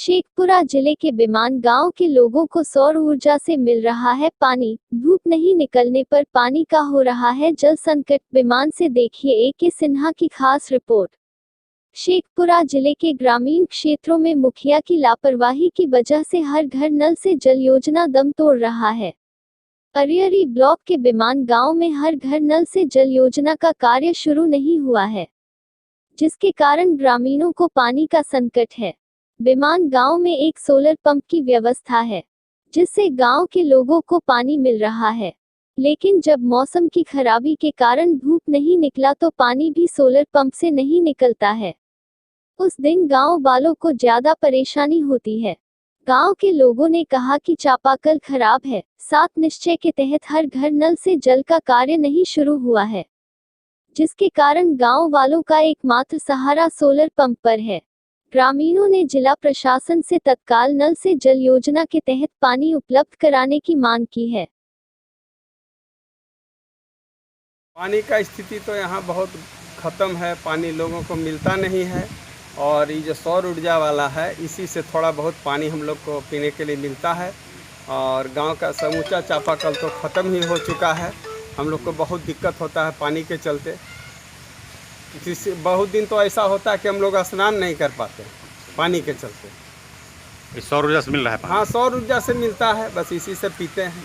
शेखपुरा जिले के बिमान गांव के लोगों को सौर ऊर्जा से मिल रहा है पानी। धूप नहीं निकलने पर पानी का हो रहा है जल संकट। बिमान से देखिए ए.के. सिन्हा की खास रिपोर्ट। शेखपुरा जिले के ग्रामीण क्षेत्रों में मुखिया की लापरवाही की वजह से हर घर नल से जल योजना दम तोड़ रहा है। अरियरी ब्लॉक के बिमान गांव में हर घर नल से जल योजना का कार्य शुरू नहीं हुआ है, जिसके कारण ग्रामीणों को पानी का संकट है। बिमान गांव में एक सोलर पंप की व्यवस्था है, जिससे गांव के लोगों को पानी मिल रहा है, लेकिन जब मौसम की खराबी के कारण धूप नहीं निकला तो पानी भी सोलर पंप से नहीं निकलता है। उस दिन गांव वालों को ज्यादा परेशानी होती है। गांव के लोगों ने कहा कि चापाकल खराब है। 7 निश्चय के तहत हर घर नल से जल का कार्य नहीं शुरू हुआ है, जिसके कारण गांव वालों का एकमात्र सहारा सोलर पंप पर है। ग्रामीणों ने जिला प्रशासन से तत्काल नल से जल योजना के तहत पानी उपलब्ध कराने की मांग की है। पानी का स्थिति तो यहाँ बहुत ख़त्म है, पानी लोगों को मिलता नहीं है। और ये जो सौर ऊर्जा वाला है, इसी से थोड़ा बहुत पानी हम लोग को पीने के लिए मिलता है। और गांव का समूचा चापाकल तो ख़त्म ही हो चुका है। हम लोग को बहुत दिक्कत होता है पानी के चलते। जिससे बहुत दिन तो ऐसा होता है कि हम लोग स्नान नहीं कर पाते पानी के चलते। सौर ऊर्जा से मिल रहा है पानी? हाँ, सौर ऊर्जा से मिलता है, बस इसी से पीते हैं।